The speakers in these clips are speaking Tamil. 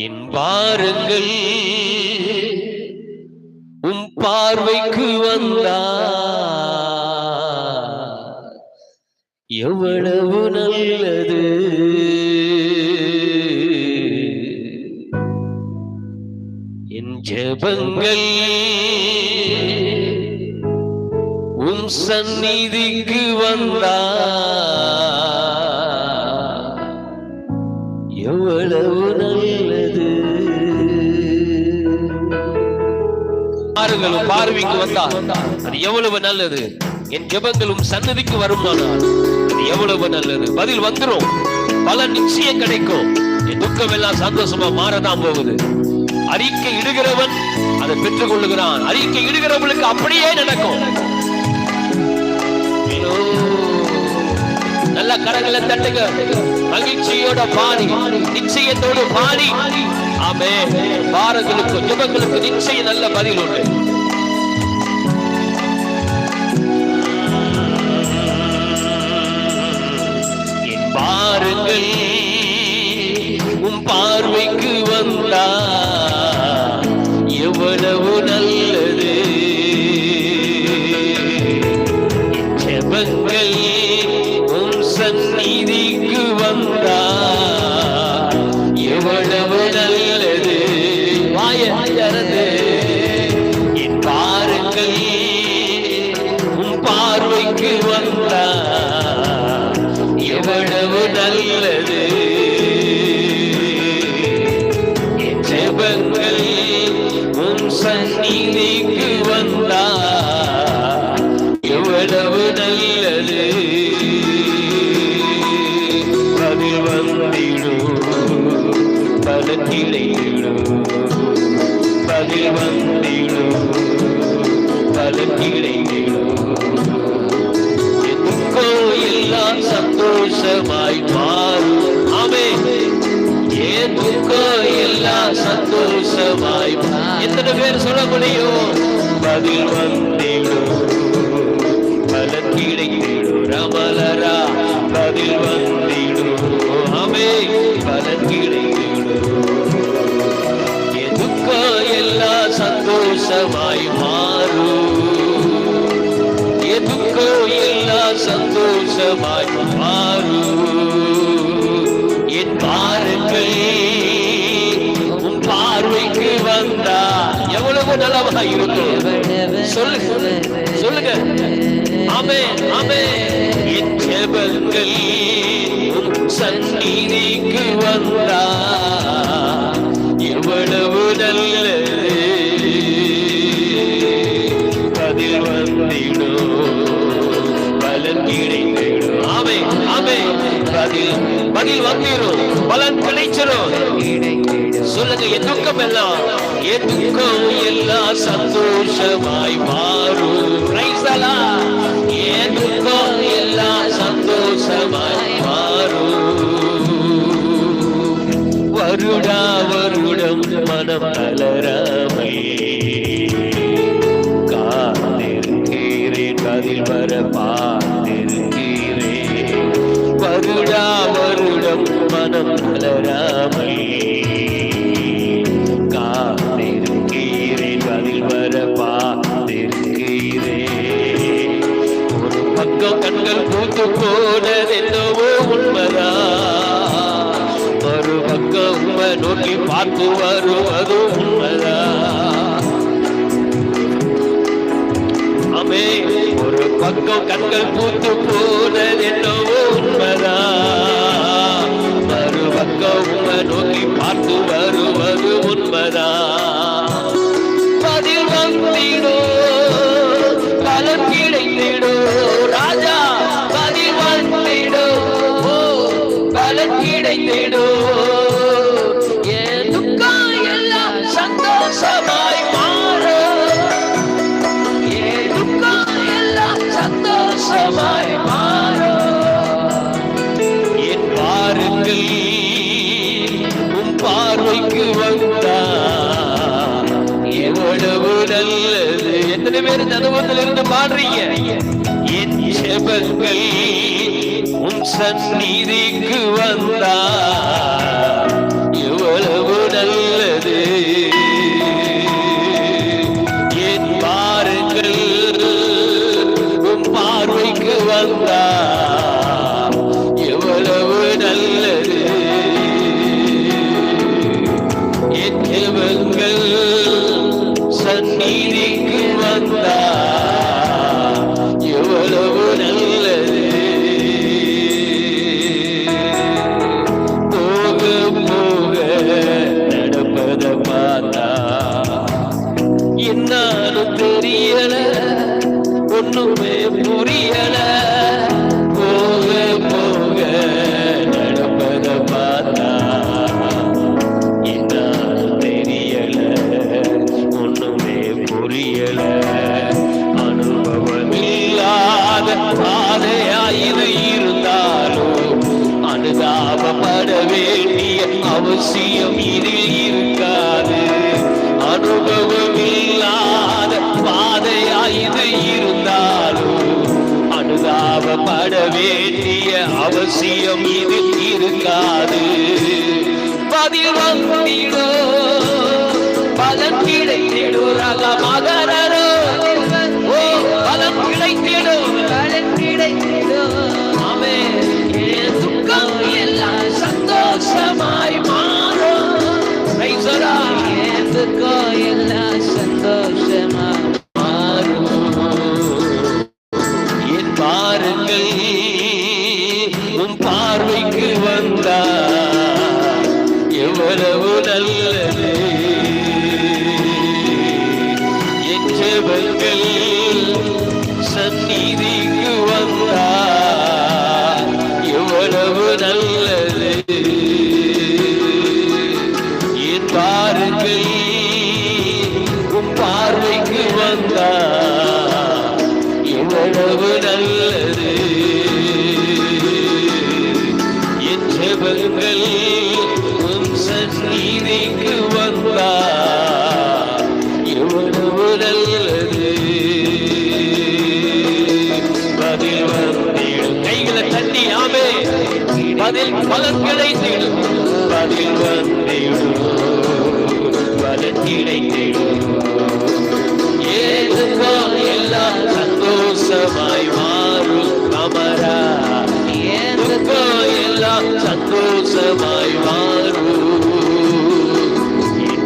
என் பாருங்கள் உம் பார்வைக்கு வந்தா எவ்வளவு நல்லது. என் ஜெபங்கள் உம் சந்நிதிக்கு வந்தா எவ்வளவு நல்லது. பார்வைக்கு வந்தா அது எவ்வளவு நல்லது. என் ஜெபங்களும் சன்னதிக்கு வருமானால் அது எவ்வளவு நல்லது. பதில் வந்துரும், பல நிச்சயம் கிடைக்கும். என் துக்கம் எல்லாம் சந்தோஷமா மாறதான் போகுது. அறிக்கை இடுகிறவன் அதை பெற்றுக் கொள்ளுகிறான். அறிக்கை இடுகிறவனுக்கு அப்படியே நடக்கும். நல்ல கரங்களை தட்டுங்க, மகிழ்ச்சியோட பாடி, நிச்சயத்தோடு பாடி. ஆமே, பாரங்களுக்கு ஜெபங்களுக்கு நிச்சயம் நல்ல பதில் உண்டு. என் பாருங்கள் உம் பார்வைக்கு வந்தா எவ்வளவு நல்லது. ஜெபங்கள் உம் சந்நிதிக்கு வந்தா எவ்வளவு நல்லது. வாயறது என் பாருங்கள் உம் பார்வைக்கு வந்தா எவ்வளவு நல்லது. என் ஜெபங்கள் உம் சந்நிதிக்கு வந்தா எவ்வளவு நல்லது. பதில் வந்திடும், பலன் கிடைத்திடும். பதில் வந்திடும், பலன் கிடைத்திடும். எதுக்கோ எல்லாம் சந்தோஷமாய் மாறும். ஆமே, ஏதுக்கோ எல்லாம் சந்தோஷமாய். எத்தனை பேர் சொல்ல முடியும்? பதில் வந்திடும், பலன் கிடைத்திடும். ரமலரா பதில் வந்திடும். ஆமே, பலன் கிடைத்திடும். எதுக்கோ எல்லாம் சந்தோஷமாய் மாறும். எதுக்கோ எல்லாம் சந்தோஷமாய் மாறும். என் பாருங்கள் உன் பார்வைக்கு வந்தா எவ்வளவு நல்லவா இருக்கும். சொல்லுங்க சொல்லுங்க. ஆமே ஆமே. என் ஜெபங்கள் உன் சந்நிதிக்கு வந்தா எவ்வளவு நல்லது. பதில் வந்திடும், பலன் கிடைத்திடும். ஆமே ஆமே. பதில் வந்திடும், பலன் கிடைச்சிடும். சொல்லுங்க, என் துக்கம் எல்லாம், என் துக்கம் எல்லாம் சந்தோஷமாய் மாறும். என் துக்கம் எல்லாம் சந்தோஷமாய் மாறும். வருடா வருடம் மனம் தளராமல் காத்திருக்கிறேன். பதில் வர பார்த்திருக்கிறேன். வருடா வருடம் மனம் தளராமல் காத்திருக்கிறேன். பதில் வர பார்த்திருக்கிறேன். ஒரு பக்கம் கண்கள் பூத்து போனது என்னவோ உண்மைதா. ஒரு பக்கம் உண்மை நோக்கி பார்த்து வருவது உண்மைதா. ஆமே, ஒரு பக்கம் கண்கள் பூத்து போனது என்னவோ உண்மைதா. மறுபக்கம் உண்மை நோக்கி பார்த்து வருவது உண்மைதா. பதில் வந்திடோ, பலன் கிடைத்திடோ. ராஜா பதில் வந்திடோ, பலன் கிடைத்திடோ. என் துக்கம் எல்லாம் சந்தோஷமாய் மாறும். என் துக்கம் எல்லாம் சந்தோஷமாய் மாறும். என் பாருங்கள் உன் பார்வைக்கு வந்தா எவ்வளவு நல்லது. எத்தனை பேர் இந்த அனுபவத்தில் இருந்து பாடுறீங்க? என் ஜெபங்கள் உம் சந்நிதிக்கு வந்தா எவ்வளவு நல்லது. ஜெபங்கள் சந்நிதிக்கு வந்தா எவ்வளவு நல்லது. போக போக நடப்பத பார்த்தா என்னாலும் தெரியல, ஒண்ணுமே புரியல. போக போக நடப்பத பார்த்தா என்னாலும் தெரியல, ஒண்ணுமே புரியல. அனுபவமில்லாத பாதையாயிரு இருந்தாலும் அனுதாபப்பட வேண்டிய அவசியம் இதில் இருக்காது. அனுபவமில்லாத பாதையாயிரு இருந்தாலும் அனுதாபப்பட வேண்டிய அவசியம் இதில் இருக்காது. பதில் வந்திடோ பலன் கிடைத்திடோ ரகமகரோ, ஓ பலன் கிடைத்திடோ, பலன் கிடைத்திடோ. ஆமென். என் துக்கம் எல்லாம் சந்தோஷமாய் மாறும். Praise the Lord. என் துக்கம் எல்லாம் சந்தோஷமாய் மாறும். என் பாருங்கள் உன் பார்வைக்கு வந்தா எவ்வளவு நல்லது. என் ஜெபங்கள் சந்நிதிக்கு வந்தா எவ்வளவு நல்லது. என் பாருங்கள் உன் பார்வைக்கு வந்தா எவ்வளவு நல்லது. என் ஜெபங்கள் உன் சந்நிதிக்கு வந்தா எவ்வளவு நல்லது. பதில் வந்திடும். கைகளை தட்டி ஆமே. பதில் பலன் கிடைத்திடும். பதில் வந்திடும். பலன் கிடைத்திடும். ஏதுக்கோ எல்லாம் சந்தோஷமாய் மாறும். அமரா ஏதுக்கோ எல்லாம் சந்தோஷமாய் மாறும்.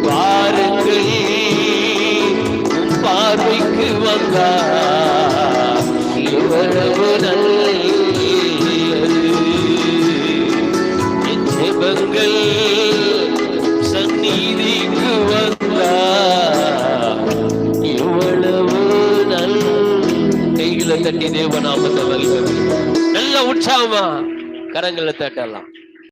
பாருங்கள் உன் பார்வைக்கு வந்தா எவ்வளவு நல்லது. என் ஜெபங்கள் சந்நிதிக்கு வந்தா எவ்வளவு நல்லது. கைகளை தட்டி தேவநாமத்தை மகிமை. நல்ல உற்சாகமா கரங்களை தட்டலாம்.